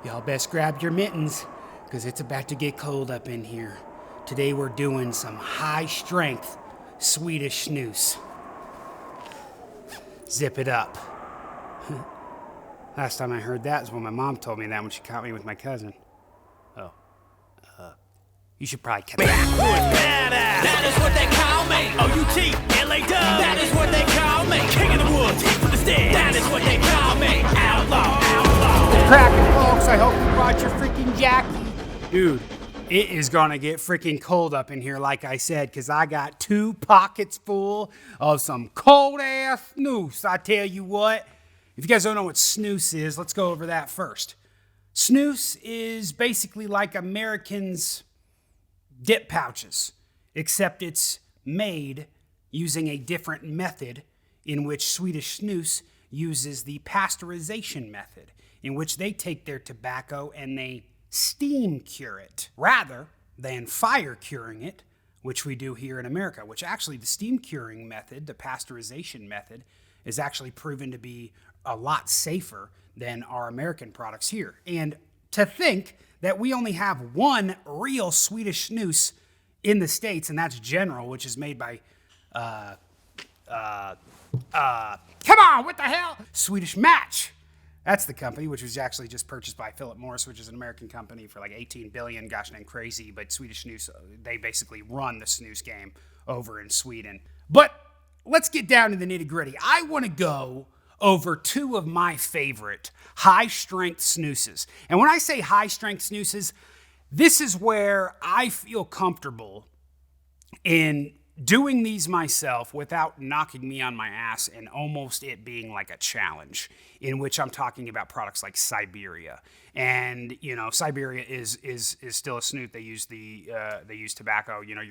Y'all best grab your mittens, because it's about to get cold up in here. Today we're doing some high-strength Swedish snus. Zip it up. Last time I heard that was when my mom told me that when she caught me with my cousin. Oh. You should probably cut that. That is what they call me. O-U-T-L-A dub. That is what they call me. King of the woods, heat for the stead. That is what they call me. Outlaw, outlaw. Cracking, folks. I hope you brought your freaking Jackie. Dude, it is gonna get freaking cold up in here, like I said, because I got 2 pockets full of some cold-ass snus. I tell you what. If you guys don't know what snus is, let's go over that first. Snus is basically like Americans' dip pouches, except it's made using a different method in which Swedish snus uses the pasteurization method, in which they take their tobacco and they steam cure it rather than fire curing it, which we do here in America, which actually the steam curing method, the pasteurization method, is actually proven to be a lot safer than our American products here. And to think that we only have one real Swedish snus in the States, and that's General, which is made by, come on, what the hell? Swedish Match. That's the company, which was actually just purchased by Philip Morris, which is an American company for like 18 billion, gosh dang crazy, but Swedish snus, they basically run the snus game over in Sweden. But let's get down to the nitty gritty. I want to go over 2 of my favorite high-strength snoozes. And when I say high-strength snoozes, this is where I feel comfortable in doing these myself without knocking me on my ass and almost it being like a challenge, in which I'm talking about products like Siberia. And, you know, Siberia is still a snus. They use tobacco. You know,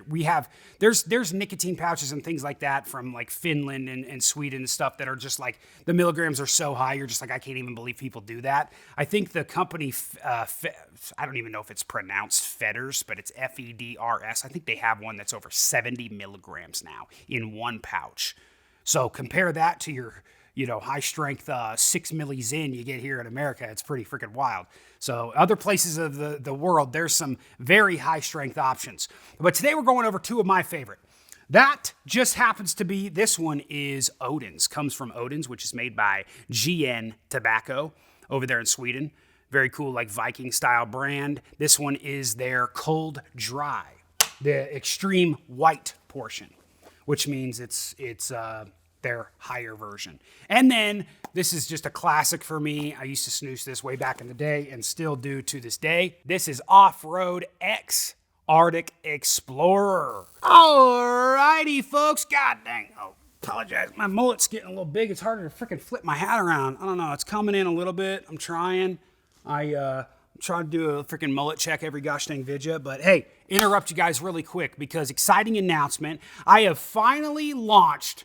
there's nicotine pouches and things like that from like Finland and Sweden and stuff that are just like, the milligrams are so high, you're just like, I can't even believe people do that. I think the company, I don't even know if it's pronounced Fedders, but it's F-E-D-R-S. I think they have one that's over 70 milligrams now in one pouch. So compare that to your, you know, high strength 6 millis in you get here in America. It's pretty freaking wild. So other places of the world, there's some very high strength options. But today we're going over 2 of my favorite. That just happens to be, this one is Odin's. Comes from Odin's, which is made by GN Tobacco over there in Sweden. Very cool, like Viking style brand. This one is their cold dry, the extreme white portion, which means it's their higher version. And then this is just a classic for me. I used to snooze this way back in the day and still do to this day. This is Off-Road X Arctic Explorer. Alrighty, folks. God dang. Oh, apologize. My mullet's getting a little big. It's harder to freaking flip my hat around. I don't know. It's coming in a little bit. I'm trying. I'm trying to do a freaking mullet check every gosh dang vidya. But hey, interrupt you guys really quick because exciting announcement. I have finally launched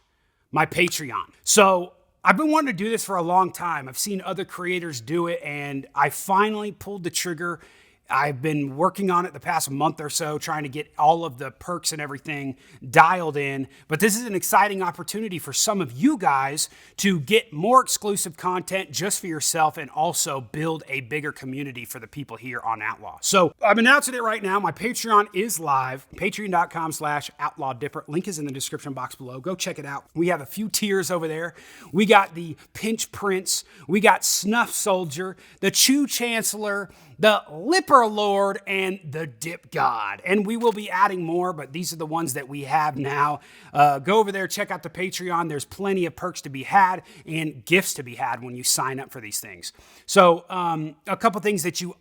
my Patreon. So I've been wanting to do this for a long time. I've seen other creators do it, and I finally pulled the trigger. I've been working on it the past month or so, trying to get all of the perks and everything dialed in. But this is an exciting opportunity for some of you guys to get more exclusive content just for yourself and also build a bigger community for the people here on Outlaw. So I'm announcing it right now. My Patreon is live, patreon.com/outlawdipper. Link is in the description box below. Go check it out. We have a few tiers over there. We got the Pinch Prince. We got Snuff Soldier, the Chew Chancellor, the Lipper Lord, and the Dip God. And we will be adding more, but these are the ones that we have now. Go over there, check out the Patreon. There's plenty of perks to be had and gifts to be had when you sign up for these things. So a couple things that you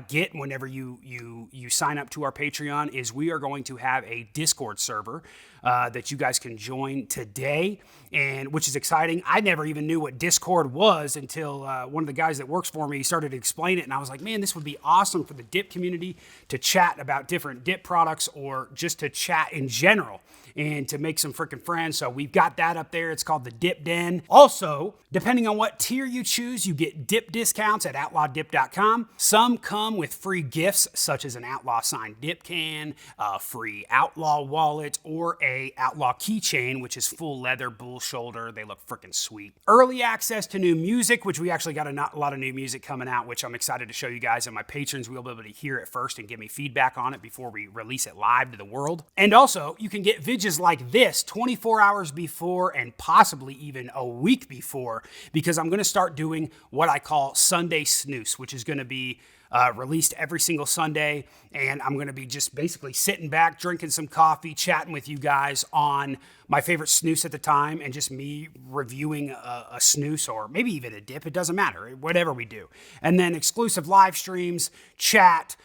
get whenever you sign up to our Patreon is we are going to have a Discord server that you guys can join today, and which is exciting. I never even knew what Discord was until one of the guys that works for me started to explain it, and I was like, man, this would be awesome for the dip community to chat about different dip products or just to chat in general and to make some freaking friends. So we've got that up there. It's called the Dip Den. Also, depending on what tier you choose, you get dip discounts at outlawdip.com. Some come with free gifts, such as an Outlaw signed dip can, a free Outlaw wallet, or a Outlaw keychain, which is full leather, bull shoulder. They look freaking sweet. Early access to new music, which we actually got a lot of new music coming out, which I'm excited to show you guys, and my patrons will be able to hear it first and give me feedback on it before we release it live to the world. And also, you can get vidges like this 24 hours before and possibly even a week before, because I'm going to start doing what I call Sunday Snus, which is going to be released every single Sunday, and I'm going to be just basically sitting back, drinking some coffee, chatting with you guys on my favorite snus at the time, and just me reviewing a snus or maybe even a dip. It doesn't matter, whatever we do. And then exclusive live streams, chat.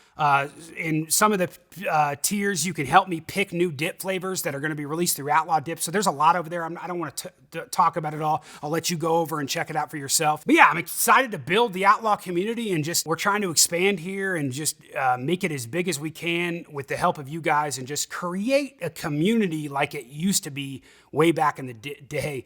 In some of the tiers, you can help me pick new dip flavors that are going to be released through Outlaw Dip. So there's a lot over there. I don't want to talk about it all. I'll let you go over and check it out for yourself. But yeah, I'm excited to build the Outlaw community, and just we're trying to expand here and just make it as big as we can with the help of you guys, and just create a community like it used to be way back in the day.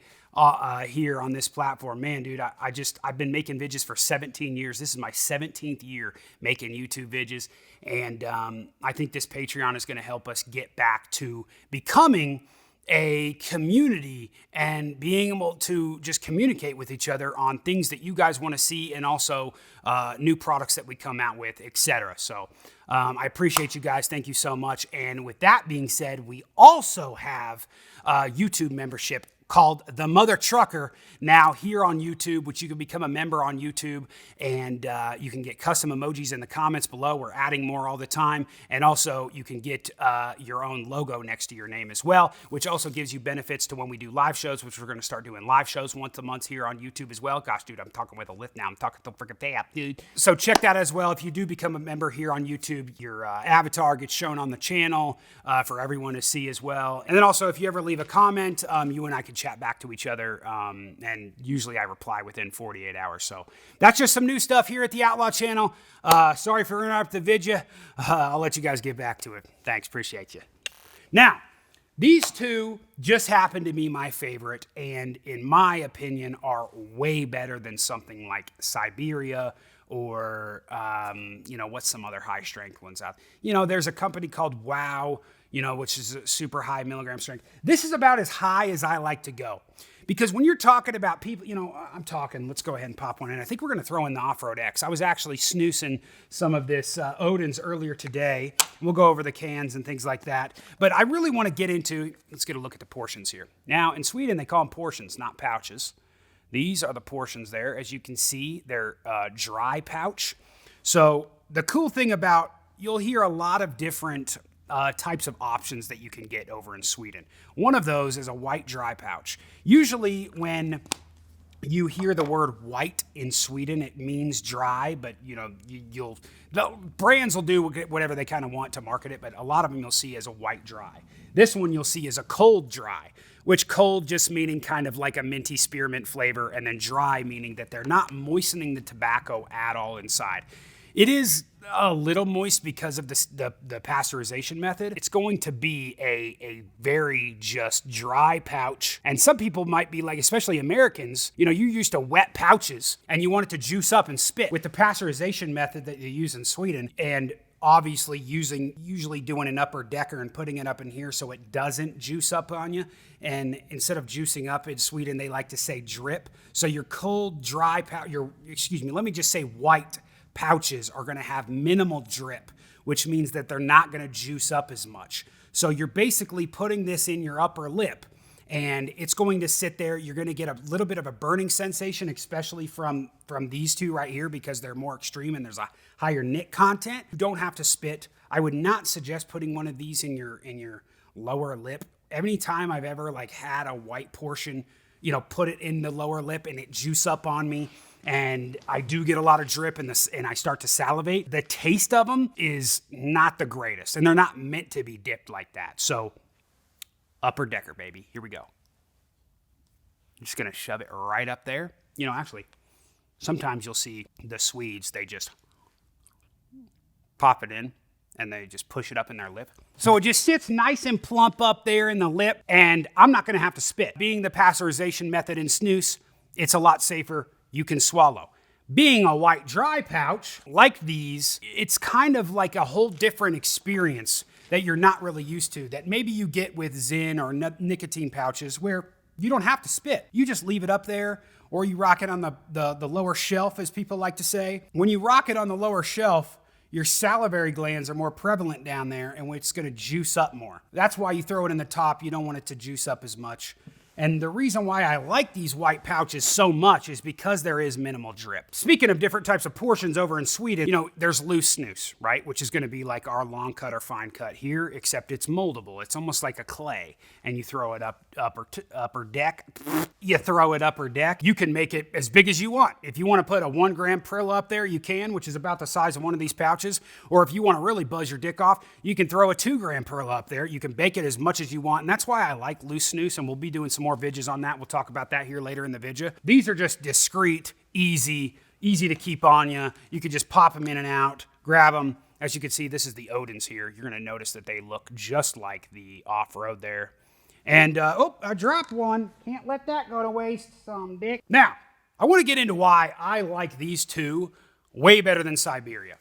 Here on this platform. Man, dude, I've been making vidges for 17 years. This is my 17th year making YouTube vidges, and I think this Patreon is going to help us get back to becoming a community and being able to just communicate with each other on things that you guys want to see, and also new products that we come out with, etc. So I appreciate you guys. Thank you so much. And with that being said, we also have YouTube membership called The Mother Trucker now here on YouTube, which you can become a member on YouTube, and you can get custom emojis in the comments below. We're adding more all the time, and also you can get your own logo next to your name as well, which also gives you benefits to when we do live shows, which we're going to start doing live shows once a month here on YouTube as well. Gosh, dude, I'm talking with a lift now. I'm talking to freaking tap, dude. So check that as well. If you do become a member here on YouTube, your avatar gets shown on the channel for everyone to see as well. And then also, if you ever leave a comment, you and I can chat back to each other, and usually I reply within 48 hours. So that's just some new stuff here at the Outlaw channel. Sorry for interrupting the video. I'll let you guys get back to it. Thanks, appreciate you. Now, these two just happen to be my favorite, and in my opinion are way better than something like Siberia, or, what's some other high strength ones out? There's a company called Wow, which is a super high milligram strength. This is about as high as I like to go. Because when you're talking about people, I'm talking, let's go ahead and pop one in. I think we're going to throw in the Off-Road X. I was actually snoozing some of this Odin's earlier today. We'll go over the cans and things like that. But I really want to get into, let's get a look at the portions here. Now, in Sweden, they call them portions, not pouches. These are the portions there. As you can see, they're dry pouch. So the cool thing about, you'll hear a lot of different types of options that you can get over in Sweden. One of those is a white dry pouch. Usually when you hear the word white in Sweden, it means dry, but the brands will do whatever they kind of want to market it, but a lot of them you'll see as a white dry. This one you'll see as a cold dry, which cold just meaning kind of like a minty spearmint flavor, and then dry meaning that they're not moistening the tobacco at all inside. It is a little moist because of the pasteurization method. It's going to be a very just dry pouch. And some people might be like, especially Americans, you're used to wet pouches and you want it to juice up and spit. With the pasteurization method that you use in Sweden, and obviously usually doing an upper decker and putting it up in here so it doesn't juice up on you. And instead of juicing up in Sweden, they like to say drip. So your cold, dry pouch, let me just say white pouches are going to have minimal drip, which means that they're not going to juice up as much. So you're basically putting this in your upper lip, and it's going to sit there. You're going to get a little bit of a burning sensation, especially from these two right here, because they're more extreme and there's a higher nic content. You don't have to spit. I would not suggest putting one of these in your lower lip. Any time I've ever had a white portion, put it in the lower lip and it juice up on me, and I do get a lot of drip and I start to salivate, the taste of them is not the greatest, and they're not meant to be dipped like that. So upper decker, baby. Here we go. I'm just going to shove it right up there. Actually, sometimes you'll see the Swedes, they just pop it in and they just push it up in their lip. So it just sits nice and plump up there in the lip, and I'm not going to have to spit. Being the pasteurization method in snus, it's a lot safer. You can swallow. Being a white dry pouch like these, it's kind of like a whole different experience, that you're not really used to, that maybe you get with Zyn or nicotine pouches where you don't have to spit. You just leave it up there, or you rock it on the lower shelf, as people like to say. When you rock it on the lower shelf, your salivary glands are more prevalent down there, and it's going to juice up more. That's why you throw it in the top. You don't want it to juice up as much. And the reason why I like these white pouches so much is because there is minimal drip. Speaking of different types of portions over in Sweden, there's loose snus, right? Which is going to be like our long cut or fine cut here, except it's moldable. It's almost like a clay, and you throw it upper deck. You throw it upper deck. You can make it as big as you want. If you want to put a 1 gram Prilla up there, you can, which is about the size of one of these pouches. Or if you want to really buzz your dick off, you can throw a 2 gram Prilla up there. You can bake it as much as you want, and that's why I like loose snus, and we'll be doing some more vidges on that. We'll talk about that here later in the vidya. These are just discreet, easy to keep on you. You could just pop them in and out, grab them. As you can see, this is the Odins here. You're going to notice that they look just like the off-road there. And, I dropped one. Can't let that go to waste, some dick. Now, I want to get into why I like these two way better than Siberia.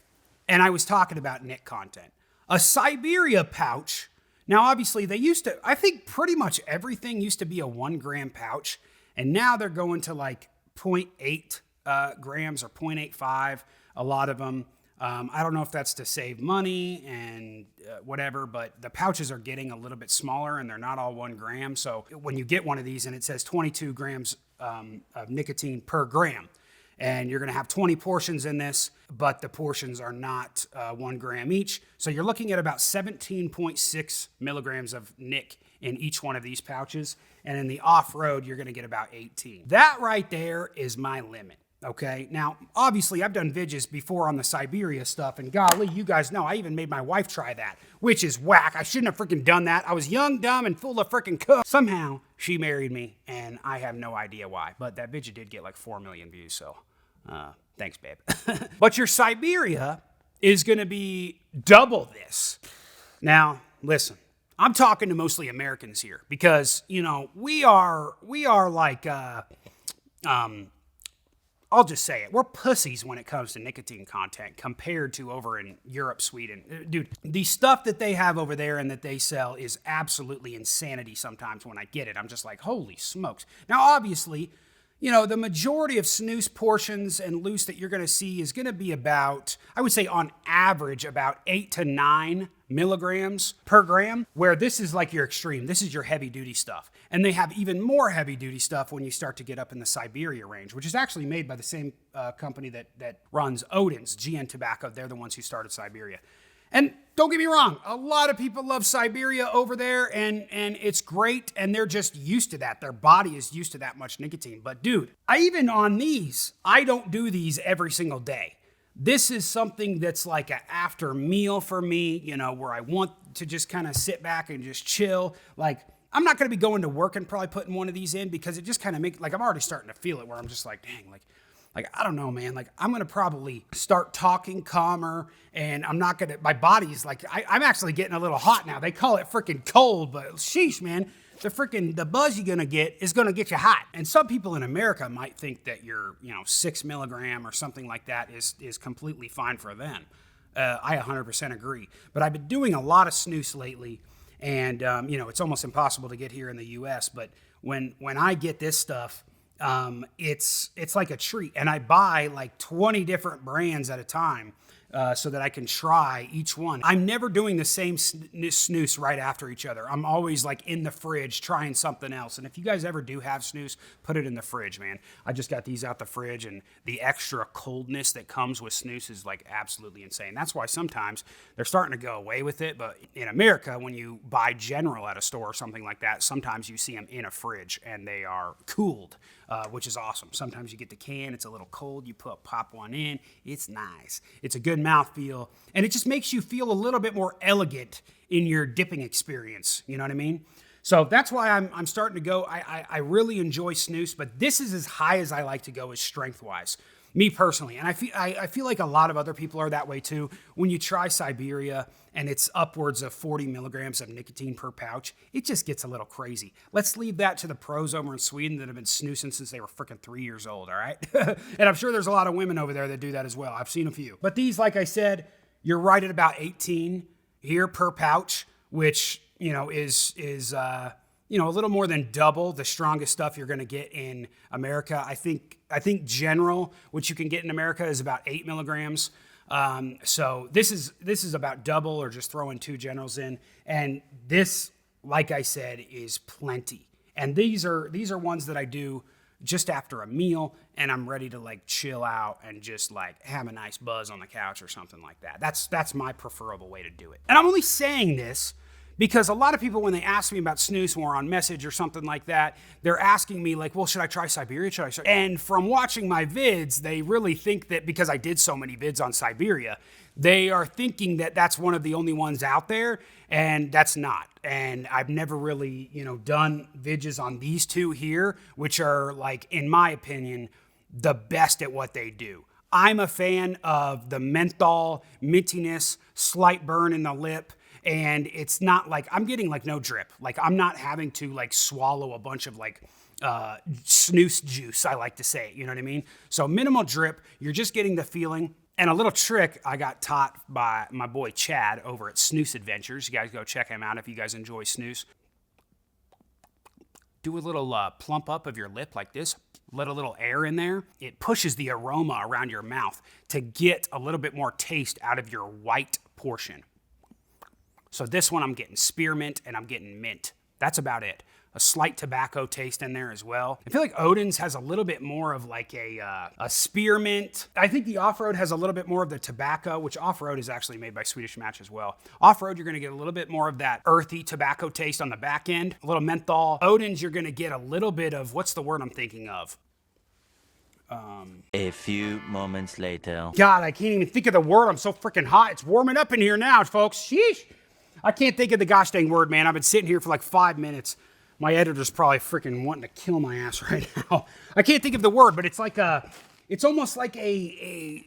And I was talking about nic content. A Siberia pouch. Now, obviously, I think pretty much everything used to be a 1 gram pouch, and now they're going to like 0.8 grams or 0.85, a lot of them. I don't know if that's to save money and whatever, but the pouches are getting a little bit smaller, and they're not all 1 gram. So when you get one of these and it says 22 grams of nicotine per gram, and you're going to have 20 portions in this, but the portions are not 1 gram each. So you're looking at about 17.6 milligrams of nic in each one of these pouches. And in the off-road, you're going to get about 18. That right there is my limit. Okay, now, obviously, I've done vidges before on the Siberia stuff, and golly, you guys know, I even made my wife try that, which is whack. I shouldn't have freaking done that. I was young, dumb, and full of freaking cum. Somehow, she married me, and I have no idea why, but that vidya did get like 4 million views, so thanks, babe. But your Siberia is going to be double this. Now, listen, I'm talking to mostly Americans here, because, we are like, I'll just say it. We're pussies when it comes to nicotine content compared to over in Europe, Sweden. Dude, the stuff that they have over there and that they sell is absolutely insanity sometimes when I get it. I'm just like, holy smokes. Now, obviously, the majority of snus portions and loose that you're going to see is going to be about, I would say on average, about 8 to 9 milligrams per gram, where this is like your extreme. This is your heavy duty stuff. And they have even more heavy duty stuff when you start to get up in the Siberia range, which is actually made by the same company that runs Odins, GN Tobacco. They're the ones who started Siberia. And don't get me wrong, a lot of people love Siberia over there, and it's great, and they're just used to that. Their body is used to that much nicotine. But dude, even on these, I don't do these every single day. This is something that's like an after meal for me, where I want to just kind of sit back and just chill. Like, I'm not going to be going to work and probably putting one of these in, because it just kind of makes, like, I'm already starting to feel it where I'm just like, dang, like, I don't know, man. Like, I'm going to probably start talking calmer, and I'm not going to, my body's like, I'm actually getting a little hot now. They call it freaking cold, but sheesh, man. The buzz you're going to get is going to get you hot. And some people in America might think that your, 6 milligram or something like that is completely fine for them. I 100% agree. But I've been doing a lot of snus lately, and, it's almost impossible to get here in the U.S., but when I get this stuff, it's like a treat. And I buy like 20 different brands at a time, so that I can try each one. I'm never doing the same snus right after each other. I'm always like in the fridge trying something else. And if you guys ever do have snus, put it in the fridge, man. I just got these out the fridge, and the extra coldness that comes with snus is like absolutely insane. That's why sometimes they're starting to go away with it. But in America, when you buy General at a store or something like that, sometimes you see them in a fridge and they are cooled, which is awesome. Sometimes you get the can, it's a little cold, you pop one in, it's nice. It's a good mouthfeel, and it just makes you feel a little bit more elegant in your dipping experience, you know what I mean? So that's why I'm starting to go, I really enjoy snus, but this is as high as I like to go as strength-wise, me personally. And I feel like a lot of other people are that way too. When you try Siberia and it's upwards of 40 milligrams of nicotine per pouch, it just gets a little crazy. Let's leave that to the pros over in Sweden that have been snoozing since they were freaking 3 years old, all right? And I'm sure there's a lot of women over there that do that as well. I've seen a few. But these, like I said, you're right at about 18. here per pouch, which, is a little more than double the strongest stuff you're going to get in America. I think general, which you can get in America, is about 8 milligrams. So this is about double, or just throwing 2 generals in. And this, like I said, is plenty. And these are ones that I do just after a meal, and I'm ready to like chill out and just like have a nice buzz on the couch or something like that. That's my preferable way to do it. And I'm only saying this because a lot of people, when they ask me about snus when we're on message or something like that, they're asking me like, well, should I try Siberia? And from watching my vids, they really think that because I did so many vids on Siberia, they are thinking that that's one of the only ones out there, and that's not. And I've never really, done vidges on these two here, which are like, in my opinion, the best at what they do. I'm a fan of the menthol, mintiness, slight burn in the lip, and it's not like, I'm getting like no drip. Like I'm not having to like swallow a bunch of like snus juice, I like to say, you know what I mean? So minimal drip, you're just getting the feeling. And a little trick I got taught by my boy Chad over at Snus Adventures. You guys go check him out if you guys enjoy snus. Do a little plump up of your lip like this. Let a little air in there. It pushes the aroma around your mouth to get a little bit more taste out of your white portion. So this one I'm getting spearmint and I'm getting mint. That's about it. A slight tobacco taste in there as well. I feel like Odin's has a little bit more of like a spearmint. I think the Off-Road has a little bit more of the tobacco, which Off-Road is actually made by Swedish Match as well. Off-Road, you're gonna get a little bit more of that earthy tobacco taste on the back end, a little menthol. Odin's, you're gonna get a little bit of, what's the word I'm thinking of? A few moments later. God, I can't even think of the word. I'm so freaking hot. It's warming up in here now, folks. Sheesh. I can't think of the gosh dang word, man. I've been sitting here for like 5 minutes. My editor's probably freaking wanting to kill my ass right now. I can't think of the word, but it's like it's almost like a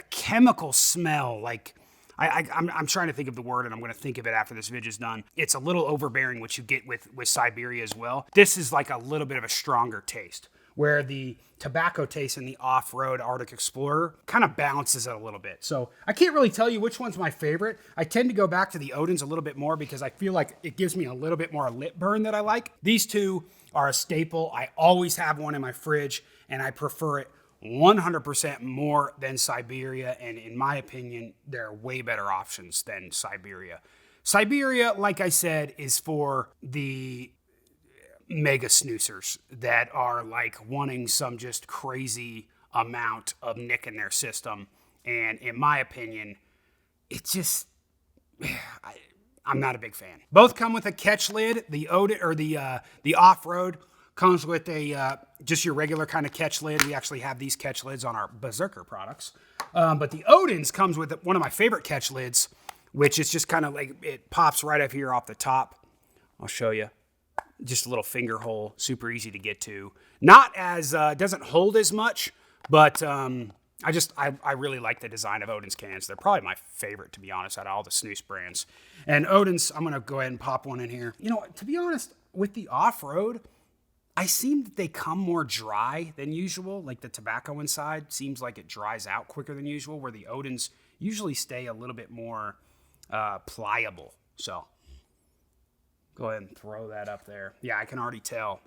chemical smell. Like I'm trying to think of the word, and I'm going to think of it after this video is done. It's a little overbearing, which you get with Siberia as well. This is like a little bit of a stronger taste, where the tobacco taste in the Off-Road Arctic Explorer kind of balances it a little bit. So I can't really tell you which one's my favorite. I tend to go back to the Odin's a little bit more because I feel like it gives me a little bit more lip burn that I like. These two are a staple. I always have one in my fridge, and I prefer it 100% more than Siberia. And in my opinion, they're way better options than Siberia. Siberia, like I said, is for the mega snoozers that are like wanting some just crazy amount of nick in their system. And in my opinion, it's just, I'm not a big fan. Both come with a catch lid. The Off-Road comes with a just your regular kind of catch lid. We actually have these catch lids on our Berserker products. But the Odin's comes with one of my favorite catch lids, which is just kind of like, it pops right up here off the top. I'll show you. Just a little finger hole, super easy to get to. Not as, doesn't hold as much, but I really like the design of Odin's cans. They're probably my favorite, to be honest, out of all the snus brands. And Odin's, I'm gonna go ahead and pop one in here. You know, to be honest, with the Off-Road, I seem that they come more dry than usual. Like the tobacco inside seems like it dries out quicker than usual, where the Odin's usually stay a little bit more pliable. So go ahead and throw that up there. Yeah, I can already tell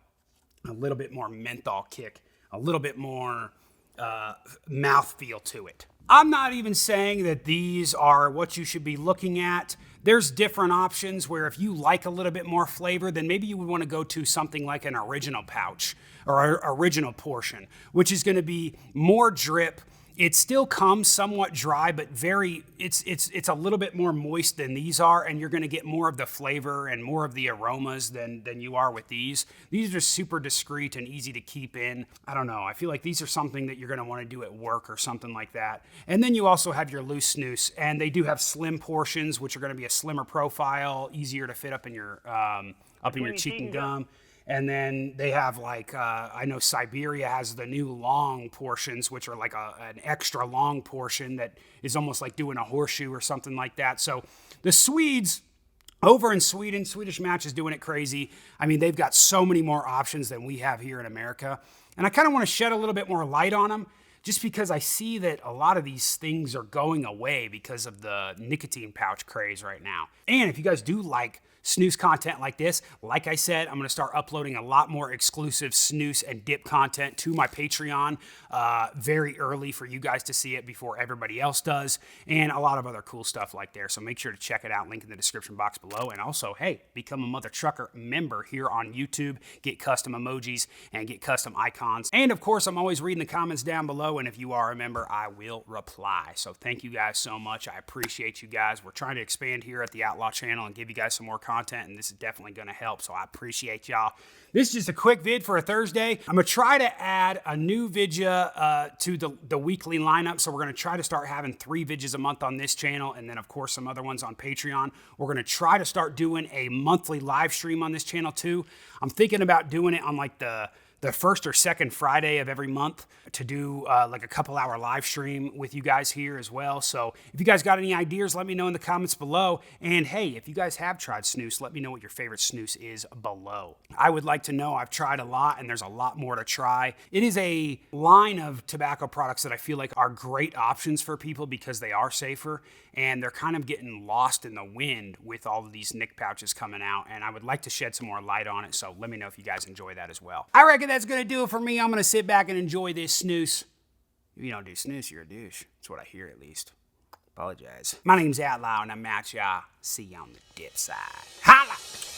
a little bit more menthol kick, a little bit more mouthfeel to it. I'm not even saying that these are what you should be looking at. There's different options where if you like a little bit more flavor, then maybe you would want to go to something like an original pouch or original portion, which is going to be more drip. It still comes somewhat dry, but it's a little bit more moist than these are, and you're going to get more of the flavor and more of the aromas than you are with these. These are super discreet and easy to keep in. I don't know. I feel like these are something that you're going to want to do at work or something like that. And then you also have your loose snus, and they do have slim portions, which are going to be a slimmer profile, easier to fit up in your cheek and gum. And then they have like, I know Siberia has the new long portions, which are like an extra long portion that is almost like doing a horseshoe or something like that. So the Swedes over in Sweden, Swedish Match is doing it crazy. I mean, they've got so many more options than we have here in America. And I kind of want to shed a little bit more light on them. just because I see that a lot of these things are going away because of the nicotine pouch craze right now. And if you guys do like snooze content like this, like I said, I'm going to start uploading a lot more exclusive snooze and dip content to my Patreon very early for you guys to see it before everybody else does, and a lot of other cool stuff like there. So make sure to check it out, link in the description box below. And also, hey, become a Mother Trucker member here on YouTube, get custom emojis and get custom icons. And of course, I'm always reading the comments down below, and if you are a member, I will reply. So thank you guys so much. I appreciate you guys. We're trying to expand here at the Outlaw channel and give you guys some more content, and this is definitely going to help, so I appreciate y'all. This is just a quick vid for a Thursday. I'm going to try to add a new vidya to the weekly lineup, so we're going to try to start having 3 vidjas a month on this channel, and then of course some other ones on Patreon. We're going to try to start doing a monthly live stream on this channel too. I'm thinking about doing it on like the first or second Friday of every month to do like a couple-hour live stream with you guys here as well. So if you guys got any ideas, let me know in the comments below. And hey, if you guys have tried snus, let me know what your favorite snus is below. I would like to know. I've tried a lot, and there's a lot more to try. It is a line of tobacco products that I feel like are great options for people because they are safer, and they're kind of getting lost in the wind with all of these nic pouches coming out, and I would like to shed some more light on it, so let me know if you guys enjoy that as well. I reckon that's gonna do it for me. I'm gonna sit back and enjoy this snooze. If you don't do snooze, you're a douche. That's what I hear, at least. Apologize. My name's Outlaw, and I'm out, y'all. See you on the dip side. Holla!